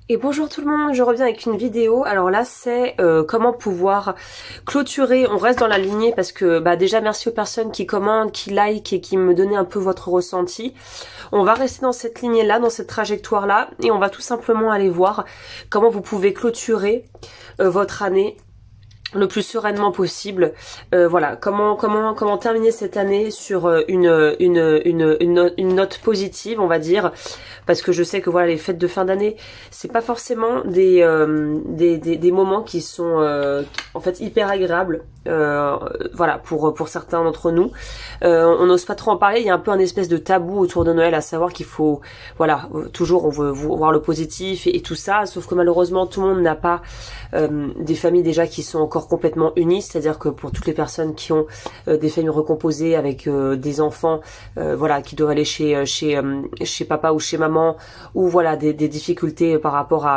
Et bonjour tout le monde, je reviens avec une vidéo. Alors là c'est comment pouvoir clôturer, on reste dans la lignée parce que déjà merci aux personnes qui commentent, qui like et qui me donnent un peu votre ressenti. On va rester dans cette lignée là, dans cette trajectoire là et on va tout simplement aller voir comment vous pouvez clôturer votre année le plus sereinement possible. Voilà, comment terminer cette année sur une note positive, on va dire, parce que je sais que voilà, les fêtes de fin d'année, c'est pas forcément des moments qui sont en fait hyper agréables. Voilà, pour certains d'entre nous, on n'ose pas trop en parler. Il y a un peu un espèce de tabou autour de Noël, à savoir qu'il faut, voilà, toujours on veut voir le positif et tout ça, sauf que malheureusement tout le monde n'a pas des familles déjà qui sont encore complètement unies, c'est-à-dire que pour toutes les personnes qui ont des familles recomposées avec des enfants, voilà, qui doivent aller chez papa ou chez maman, ou voilà des difficultés par rapport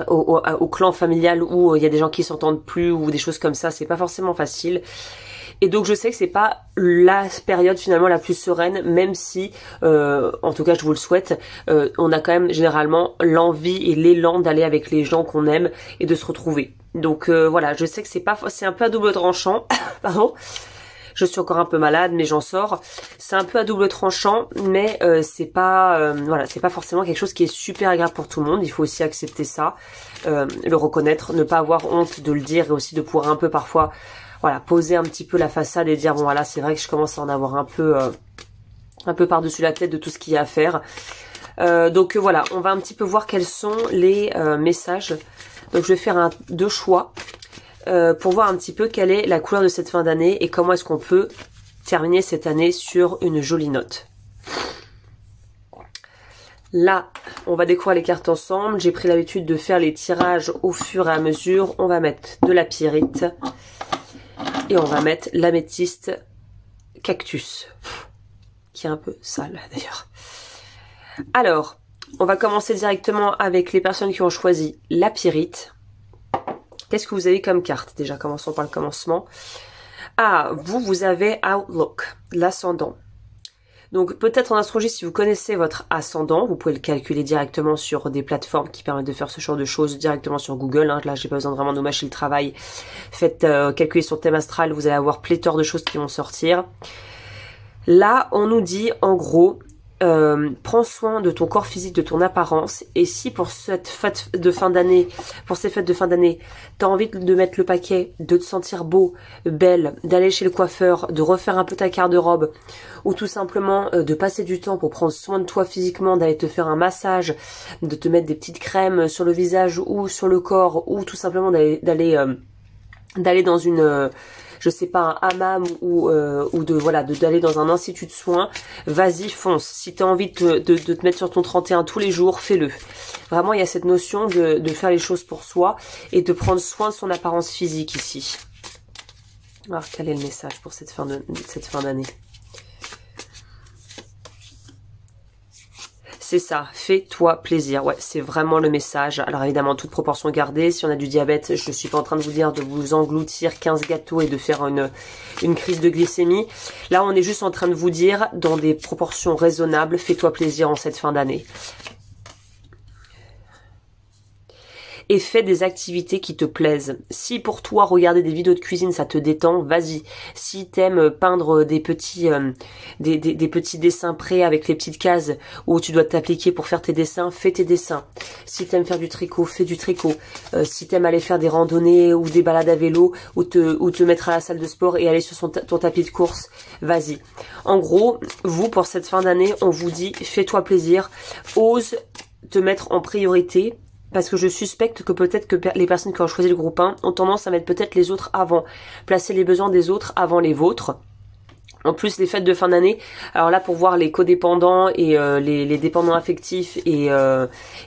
au clan familial où il y a des gens qui s'entendent plus ou des choses comme ça, c'est pas forcément facile. Et donc je sais que c'est pas la période finalement la plus sereine, même si, en tout cas je vous le souhaite, on a quand même généralement l'envie et l'élan d'aller avec les gens qu'on aime et de se retrouver. Donc voilà, je sais que c'est un peu à double tranchant, pardon. Je suis encore un peu malade, mais j'en sors. C'est un peu à double tranchant, mais c'est pas voilà, c'est pas forcément quelque chose qui est super agréable pour tout le monde. Il faut aussi accepter ça, le reconnaître, ne pas avoir honte de le dire et aussi de pouvoir un peu parfois, voilà, poser un petit peu la façade et dire bon voilà, c'est vrai que je commence à en avoir un peu par-dessus la tête de tout ce qu'il y a à faire. Donc voilà, on va un petit peu voir quels sont les messages. Donc je vais faire deux choix. Pour voir un petit peu quelle est la couleur de cette fin d'année et comment est-ce qu'on peut terminer cette année sur une jolie note. Là, on va découvrir les cartes ensemble. J'ai pris l'habitude de faire les tirages au fur et à mesure. On va mettre de la pyrite et on va mettre l'améthyste cactus, qui est un peu sale d'ailleurs. Alors, on va commencer directement avec les personnes qui ont choisi la pyrite. Qu'est-ce que vous avez comme carte? Déjà, commençons par le commencement. Ah, vous avez Outlook, l'ascendant. Donc, peut-être en astrologie, si vous connaissez votre ascendant, vous pouvez le calculer directement sur des plateformes qui permettent de faire ce genre de choses directement sur Google. Hein. Là, j'ai pas besoin de vraiment de mâcher le travail. Faites calculer sur thème astral, vous allez avoir pléthore de choses qui vont sortir. Là, on nous dit, en gros, prends soin de ton corps physique, de ton apparence, et si pour cette fête de fin d'année, t'as envie de mettre le paquet, de te sentir beau, belle, d'aller chez le coiffeur, de refaire un peu ta garde-robe, ou tout simplement de passer du temps pour prendre soin de toi physiquement, d'aller te faire un massage, de te mettre des petites crèmes sur le visage ou sur le corps, ou tout simplement d'aller dans une je sais pas, un hammam ou d'aller dans un institut de soins, vas-y, fonce. Si tu as envie de te mettre sur ton 31 tous les jours, fais-le. Vraiment, il y a cette notion de faire les choses pour soi et de prendre soin de son apparence physique ici. Alors, quel est le message pour cette fin d'année? C'est ça, fais-toi plaisir. Ouais, c'est vraiment le message. Alors évidemment, toute proportion gardée. Si on a du diabète, je suis pas en train de vous dire de vous engloutir 15 gâteaux et de faire une crise de glycémie. Là, on est juste en train de vous dire, dans des proportions raisonnables, fais-toi plaisir en cette fin d'année. Et fais des activités qui te plaisent. Si pour toi, regarder des vidéos de cuisine, ça te détend, vas-y. Si t'aimes peindre des petits dessins prêts avec les petites cases où tu dois t'appliquer pour faire tes dessins, fais tes dessins. Si t'aimes faire du tricot, fais du tricot. Si t'aimes aller faire des randonnées ou des balades à vélo ou te mettre à la salle de sport et aller sur ton tapis de course, vas-y. En gros, vous, pour cette fin d'année, on vous dit, fais-toi plaisir, ose te mettre en priorité. Parce que je suspecte que peut-être que les personnes qui ont choisi le groupe 1 ont tendance à mettre peut-être les autres avant. Placer les besoins des autres avant les vôtres. En plus, les fêtes de fin d'année, alors là, pour voir les codépendants et les dépendants affectifs et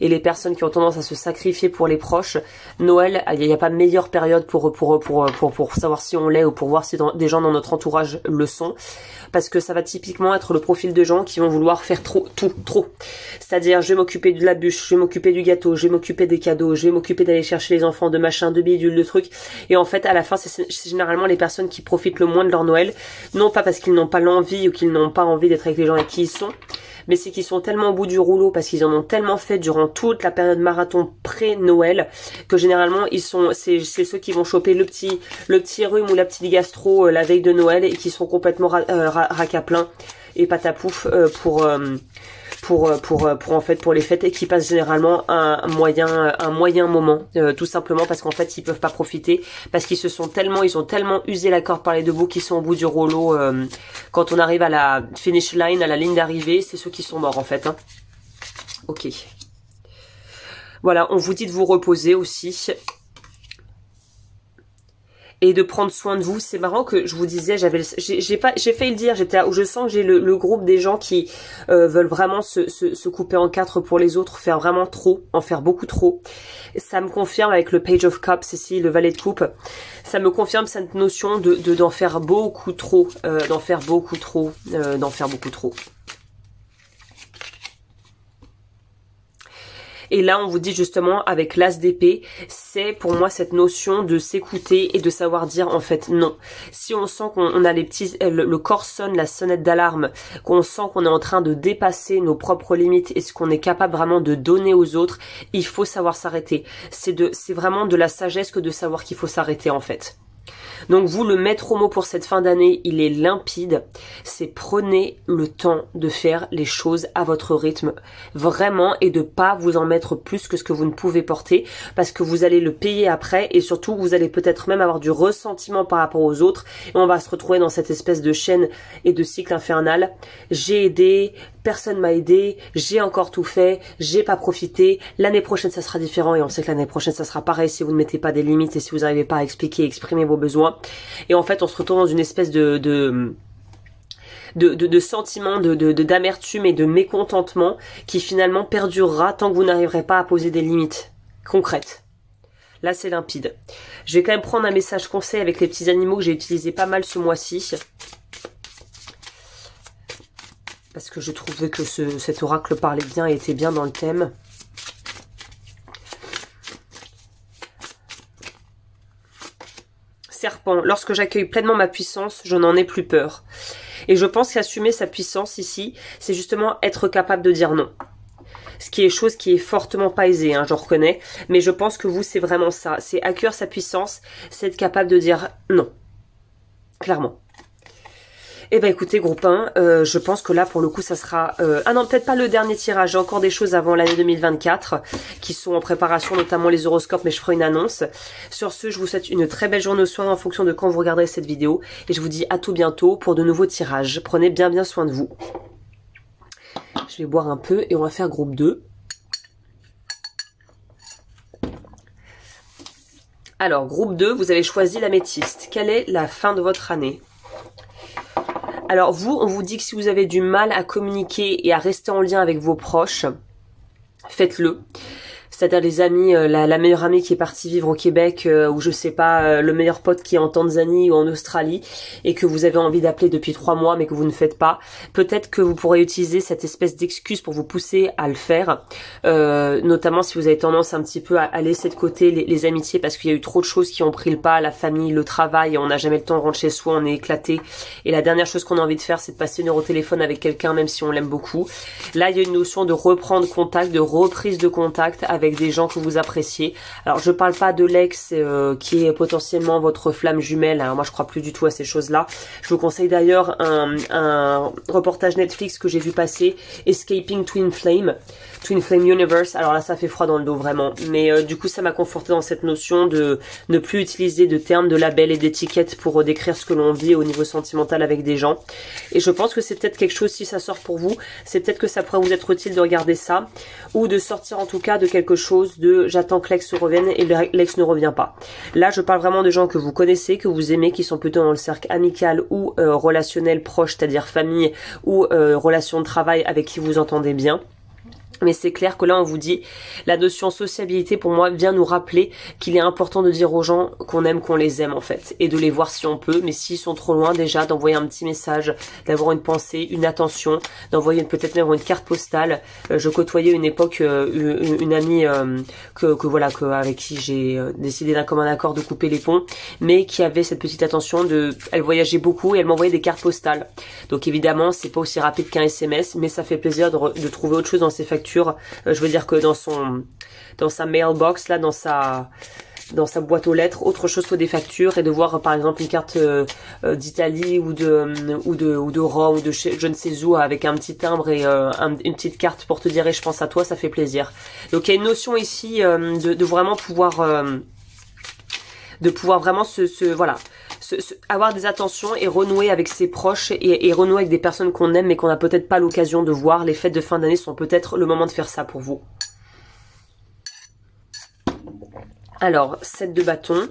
les personnes qui ont tendance à se sacrifier pour les proches, Noël, il n'y a pas meilleure période pour savoir si on l'est ou pour voir si des gens dans notre entourage le sont. Parce que ça va typiquement être le profil de gens qui vont vouloir faire trop. C'est-à-dire, je vais m'occuper de la bûche, je vais m'occuper du gâteau, je vais m'occuper des cadeaux, je vais m'occuper d'aller chercher les enfants, de machin, de bidule, de trucs. Et en fait, à la fin, c'est généralement les personnes qui profitent le moins de leur Noël. Non pas parce qu'ils n'ont pas l'envie ou qu'ils n'ont pas envie d'être avec les gens avec qui ils sont, mais c'est qu'ils sont tellement au bout du rouleau parce qu'ils en ont tellement fait durant toute la période marathon pré-Noël que généralement c'est ceux qui vont choper le petit rhume ou la petite gastro la veille de Noël et qui sont complètement racaplins et patapouf pour les fêtes et qui passent généralement un moyen moment tout simplement parce qu'en fait ils peuvent pas profiter parce ils ont tellement usé la corde par les deux bouts qu'ils sont au bout du rouleau quand on arrive à la finish line, à la ligne d'arrivée, c'est ceux qui sont morts en fait hein. Ok, voilà, on vous dit de vous reposer aussi et de prendre soin de vous. C'est marrant que je vous disais, j'ai failli le dire, je sens que j'ai le groupe des gens qui veulent vraiment se couper en quatre pour les autres, faire vraiment trop, en faire beaucoup trop. Ça me confirme avec le Page of Cups ici, le valet de coupe, ça me confirme cette notion d'en faire beaucoup trop, d'en faire beaucoup trop. Et là, on vous dit justement, avec l'as d'épée, c'est pour moi cette notion de s'écouter et de savoir dire en fait non. Si on sent qu'on a le corps sonne, la sonnette d'alarme, qu'on sent qu'on est en train de dépasser nos propres limites et ce qu'on est capable vraiment de donner aux autres, il faut savoir s'arrêter. C'est vraiment de la sagesse que de savoir qu'il faut s'arrêter en fait. Donc vous, le maître mot pour cette fin d'année, il est limpide, c'est prenez le temps de faire les choses à votre rythme, vraiment, et de pas vous en mettre plus que ce que vous ne pouvez porter, parce que vous allez le payer après, et surtout vous allez peut-être même avoir du ressentiment par rapport aux autres, et on va se retrouver dans cette espèce de chaîne et de cycle infernal. J'ai aidé, personne m'a aidé, j'ai encore tout fait, j'ai pas profité, l'année prochaine ça sera différent, et on sait que l'année prochaine ça sera pareil si vous ne mettez pas des limites et si vous n'arrivez pas à expliquer et exprimer vos besoins. Et en fait on se retrouve dans une espèce de sentiment d'amertume et de mécontentement qui finalement perdurera tant que vous n'arriverez pas à poser des limites concrètes. Là c'est limpide. Je vais quand même prendre un message conseil avec les petits animaux que j'ai utilisé pas mal ce mois-ci, parce que je trouvais que cet oracle parlait bien et était bien dans le thème. Serpent, lorsque j'accueille pleinement ma puissance, je n'en ai plus peur. Et je pense qu'assumer sa puissance ici, c'est justement être capable de dire non. Ce qui est chose qui est fortement pas aisée, hein, je reconnais. Mais je pense que vous, c'est vraiment ça. C'est accueillir sa puissance, c'est être capable de dire non. Clairement. Eh ben écoutez groupe 1, je pense que là pour le coup ça sera... ah non, peut-être pas le dernier tirage, j'ai encore des choses avant l'année 2024 qui sont en préparation, notamment les horoscopes, mais je ferai une annonce. Sur ce, je vous souhaite une très belle journée au soir en fonction de quand vous regarderez cette vidéo. Et je vous dis à tout bientôt pour de nouveaux tirages. Prenez bien soin de vous. Je vais boire un peu et on va faire groupe 2. Alors, groupe 2, vous avez choisi l'améthyste. Quelle est la fin de votre année ? Alors vous, on vous dit que si vous avez du mal à communiquer et à rester en lien avec vos proches, faites-le. C'est-à-dire les amis, la meilleure amie qui est partie vivre au Québec ou je sais pas, le meilleur pote qui est en Tanzanie ou en Australie et que vous avez envie d'appeler depuis 3 mois mais que vous ne faites pas. Peut-être que vous pourrez utiliser cette espèce d'excuse pour vous pousser à le faire, notamment si vous avez tendance un petit peu à laisser de côté les amitiés parce qu'il y a eu trop de choses qui ont pris le pas, la famille, le travail, et on n'a jamais le temps de rentrer chez soi, on est éclaté. Et la dernière chose qu'on a envie de faire, c'est de passer une heure au téléphone avec quelqu'un même si on l'aime beaucoup. Là, il y a une notion de reprendre contact, de reprise de contact avec des gens que vous appréciez. Alors je parle pas de l'ex qui est potentiellement votre flamme jumelle, alors moi je crois plus du tout à ces choses-là. Je vous conseille d'ailleurs un reportage Netflix que j'ai vu passer, Escaping Twin Flame Universe. Alors là ça fait froid dans le dos vraiment, mais du coup ça m'a conforté dans cette notion de ne plus utiliser de termes, de labels et d'étiquettes pour décrire ce que l'on vit au niveau sentimental avec des gens. Et je pense que c'est peut-être quelque chose, si ça sort pour vous, c'est peut-être que ça pourrait vous être utile de regarder ça, ou de sortir en tout cas de quelque chose de j'attends que l'ex revienne et l'ex ne revient pas. Là je parle vraiment de gens que vous connaissez, que vous aimez, qui sont plutôt dans le cercle amical ou relationnel proche, c'est-à-dire famille ou relation de travail avec qui vous entendez bien. Mais c'est clair que là on vous dit, la notion sociabilité pour moi vient nous rappeler qu'il est important de dire aux gens qu'on aime, qu'on les aime en fait. Et de les voir si on peut, mais s'ils sont trop loin déjà, d'envoyer un petit message, d'avoir une pensée, une attention, d'envoyer peut-être même une carte postale. Je côtoyais une époque une amie avec qui j'ai décidé d'un commun accord de couper les ponts, mais qui avait cette petite attention elle voyageait beaucoup et elle m'envoyait des cartes postales. Donc évidemment c'est pas aussi rapide qu'un SMS, mais ça fait plaisir de trouver autre chose dans ses factures. Je veux dire que dans sa mailbox là, dans sa boîte aux lettres, autre chose que des factures, et de voir par exemple une carte d'Italie ou de Rome ou de je ne sais où avec un petit timbre et une petite carte pour te dire et je pense à toi, ça fait plaisir. Donc il y a une notion ici de vraiment pouvoir vraiment avoir des attentions et renouer avec ses proches et renouer avec des personnes qu'on aime mais qu'on n'a peut-être pas l'occasion de voir. Les fêtes de fin d'année sont peut-être le moment de faire ça pour vous. Alors, 7 de bâton.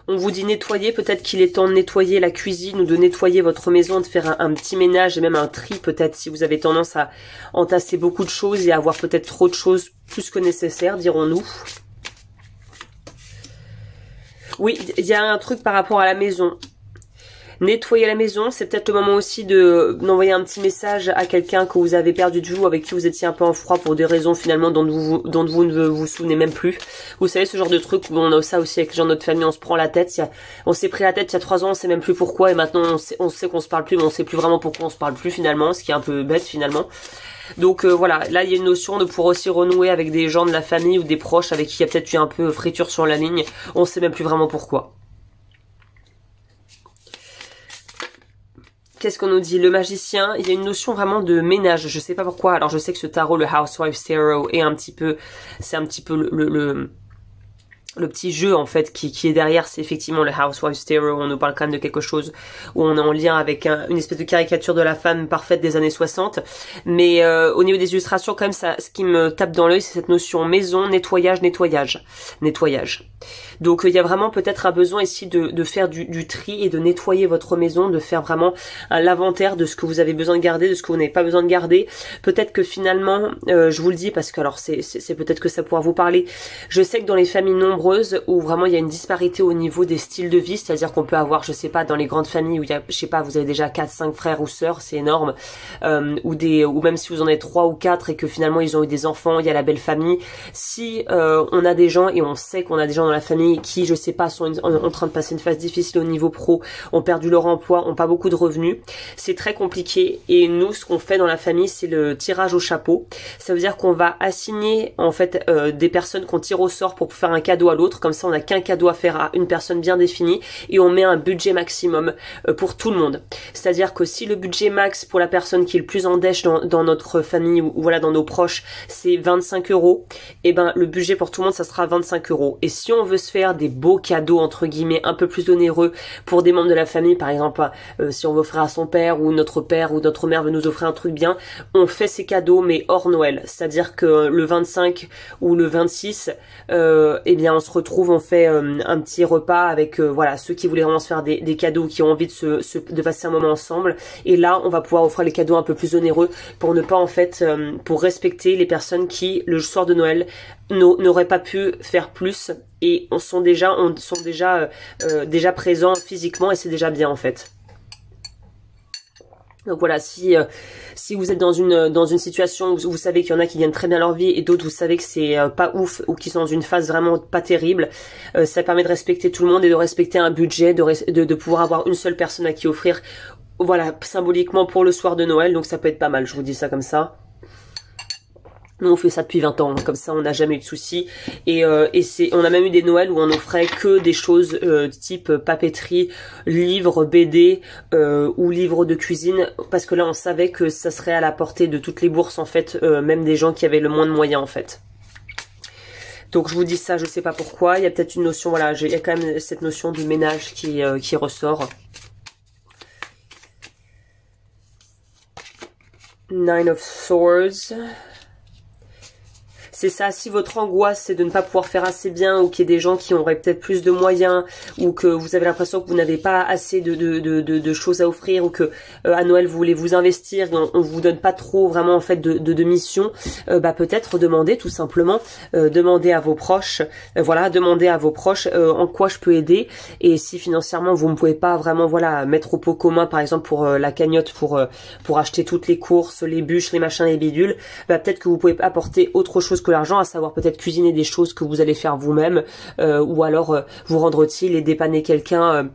On vous dit nettoyer, peut-être qu'il est temps de nettoyer la cuisine ou de nettoyer votre maison, de faire un petit ménage et même un tri peut-être si vous avez tendance à entasser beaucoup de choses et à avoir peut-être trop de choses plus que nécessaire, dirons-nous. Oui, il y a un truc par rapport à la maison. Nettoyer la maison, c'est peut-être le moment aussi d'envoyer un petit message à quelqu'un que vous avez perdu de vue, avec qui vous étiez un peu en froid pour des raisons finalement dont vous ne vous souvenez même plus. Vous savez, ce genre de truc où on a ça aussi avec les gens de notre famille, on se prend la tête. On s'est pris la tête il y a 3 ans, on sait même plus pourquoi, et maintenant on sait qu'on se parle plus, mais on sait plus vraiment pourquoi on se parle plus finalement, ce qui est un peu bête finalement. Donc voilà, là il y a une notion de pouvoir aussi renouer avec des gens de la famille ou des proches avec qui il y a peut-être eu un peu friture sur la ligne, on sait même plus vraiment pourquoi. Qu'est-ce qu'on nous dit? Le magicien, il y a une notion vraiment de ménage, je sais pas pourquoi. Alors je sais que ce tarot, le Housewives Tarot, est c'est un petit peu le petit jeu en fait qui est derrière, c'est effectivement le Housewives Tarot. On nous parle quand même de quelque chose où on est en lien avec une espèce de caricature de la femme parfaite des années 60. Mais au niveau des illustrations quand même, ce qui me tape dans l'œil, c'est cette notion maison, nettoyage. Donc il y a vraiment peut-être un besoin ici de faire du tri et de nettoyer votre maison, de faire vraiment l'inventaire de ce que vous avez besoin de garder, de ce que vous n'avez pas besoin de garder. Peut-être que finalement, je vous le dis parce que alors c'est peut-être que ça pourra vous parler. Je sais que dans les familles nombreuses où vraiment il y a une disparité au niveau des styles de vie, c'est-à-dire qu'on peut avoir, je sais pas, dans les grandes familles où il y a, je sais pas, vous avez déjà 4-5 frères ou sœurs, c'est énorme, ou même si vous en avez 3 ou 4 et que finalement ils ont eu des enfants, il y a la belle famille. Si on a des gens et on sait qu'on a des gens dans la famille qui, je sais pas, sont en train de passer une phase difficile au niveau pro, ont perdu leur emploi, ont pas beaucoup de revenus, c'est très compliqué. Et nous, ce qu'on fait dans la famille, c'est le tirage au chapeau. Ça veut dire qu'on va assigner en fait des personnes qu'on tire au sort pour faire un cadeau à l'autre. Comme ça, on n'a qu'un cadeau à faire à une personne bien définie et on met un budget maximum pour tout le monde. C'est-à-dire que si le budget max pour la personne qui est le plus en dèche dans notre famille ou voilà dans nos proches, c'est 25 €, et ben le budget pour tout le monde, ça sera 25 €. Et si on veut se faire des beaux cadeaux entre guillemets un peu plus onéreux pour des membres de la famille, par exemple si on veut offrir à son père ou notre mère veut nous offrir un truc bien, on fait ces cadeaux mais hors Noël, c'est-à-dire que le 25 ou le 26 eh bien on se retrouve, on fait un petit repas avec voilà ceux qui voulaient vraiment se faire des cadeaux, qui ont envie de passer un moment ensemble, et là on va pouvoir offrir les cadeaux un peu plus onéreux pour ne pas en fait pour respecter les personnes qui le soir de Noël n'auraient pas pu faire plus et sont déjà présents physiquement, et c'est déjà bien en fait. Donc voilà, si vous êtes dans une situation où vous savez qu'il y en a qui gagnent très bien leur vie et d'autres vous savez que c'est pas ouf ou qui sont dans une phase vraiment pas terrible, ça permet de respecter tout le monde et de respecter un budget, de pouvoir avoir une seule personne à qui offrir, voilà, symboliquement pour le soir de Noël. Donc ça peut être pas mal, je vous dis ça comme ça. Nous on fait ça depuis 20 ans, comme ça on n'a jamais eu de soucis, et on a même eu des Noëls où on offrait que des choses type papeterie, livres, BD ou livres de cuisine, parce que là on savait que ça serait à la portée de toutes les bourses en fait, même des gens qui avaient le moins de moyens en fait. Donc je vous dis ça, je sais pas pourquoi, il y a peut-être une notion, voilà, il y a quand même cette notion de ménage qui ressort. Nine of Swords. c'est ça. Si votre angoisse c'est de ne pas pouvoir faire assez bien, ou qu'il y ait des gens qui auraient peut-être plus de moyens, ou que vous avez l'impression que vous n'avez pas assez de choses à offrir, ou que à Noël vous voulez vous investir, on vous donne pas trop vraiment en fait de missions, bah peut-être demandez tout simplement, demandez à vos proches, voilà, demandez à vos proches en quoi je peux aider, et si financièrement vous ne pouvez pas vraiment voilà mettre au pot commun par exemple pour la cagnotte pour acheter toutes les courses, les bûches, les machins, les bidules, bah peut-être que vous pouvez apporter autre chose que l'argent, à savoir peut-être cuisiner des choses que vous allez faire vous-même, ou alors vous rendre utile et dépanner quelqu'un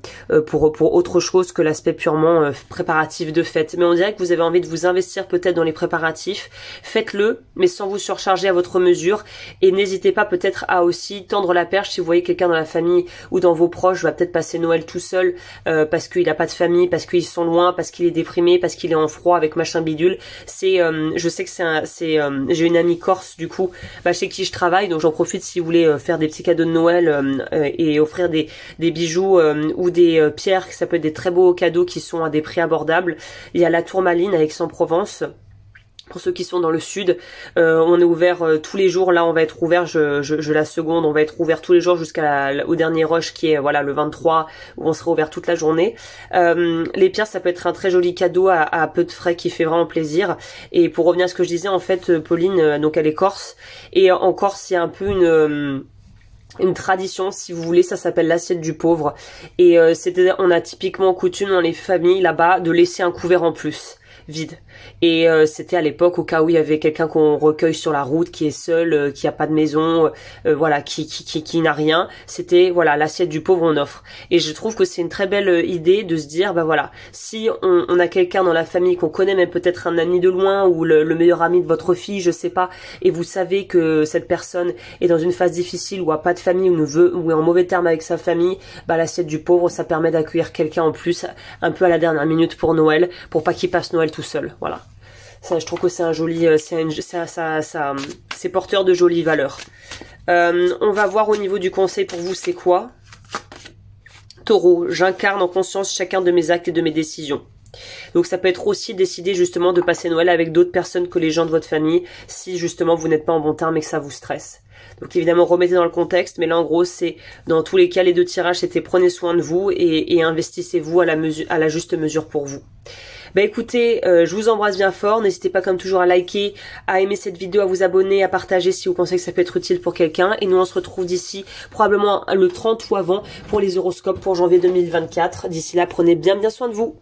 pour autre chose que l'aspect purement préparatif de fête. Mais on dirait que vous avez envie de vous investir peut-être dans les préparatifs. Faites-le, mais sans vous surcharger à votre mesure, et n'hésitez pas peut-être à aussi tendre la perche si vous voyez quelqu'un dans la famille ou dans vos proches va peut-être passer Noël tout seul parce qu'il n'a pas de famille, parce qu'ils sont loin, parce qu'il est déprimé, parce qu'il est en froid avec machin bidule. C'est je sais que j'ai une amie corse du coup chez qui je travaille, donc j'en profite si vous voulez faire des petits cadeaux de Noël et offrir des bijoux ou des pierres, ça peut être des très beaux cadeaux qui sont à des prix abordables. Il y a la Tourmaline à Aix-en-Provence. Pour ceux qui sont dans le sud, on est ouvert tous les jours. Là, on va être ouvert, je la seconde, on va être ouvert tous les jours jusqu'au dernier rush qui est voilà le 23, où on sera ouvert toute la journée. Les pierres, ça peut être un très joli cadeau à peu de frais qui fait vraiment plaisir. Et pour revenir à ce que je disais, en fait, Pauline, donc elle est corse, et en Corse, il y a un peu une tradition, si vous voulez, ça s'appelle l'assiette du pauvre. Et on a typiquement coutume dans les familles là-bas de laisser un couvert en plus, vide. Et c'était à l'époque au cas où il y avait quelqu'un qu'on recueille sur la route, qui est seul, qui a pas de maison, voilà, qui n'a rien. C'était voilà l'assiette du pauvre, on offre. Et je trouve que c'est une très belle idée de se dire bah voilà, si on a quelqu'un dans la famille qu'on connaît, même peut-être un ami de loin ou le meilleur ami de votre fille, je sais pas, et vous savez que cette personne est dans une phase difficile ou a pas de famille ou est en mauvais terme avec sa famille, bah l'assiette du pauvre, ça permet d'accueillir quelqu'un en plus un peu à la dernière minute pour Noël, pour pas qu'il passe Noël tout seul. Voilà. Ça, je trouve que c'est un joli, c'est porteur de jolies valeurs. On va voir au niveau du conseil pour vous, c'est quoi? Taureau, j'incarne en conscience chacun de mes actes et de mes décisions. Donc ça peut être aussi décider justement de passer Noël avec d'autres personnes que les gens de votre famille, si justement vous n'êtes pas en bon terme et que ça vous stresse. Donc évidemment remettez dans le contexte, mais là en gros c'est dans tous les cas les deux tirages c'était prenez soin de vous et investissez-vous à la juste mesure pour vous. Bah écoutez, je vous embrasse bien fort, n'hésitez pas comme toujours à liker, à aimer cette vidéo, à vous abonner, à partager si vous pensez que ça peut être utile pour quelqu'un, et nous on se retrouve d'ici probablement le 30 ou avant pour les horoscopes pour janvier 2024. D'ici là, prenez bien soin de vous.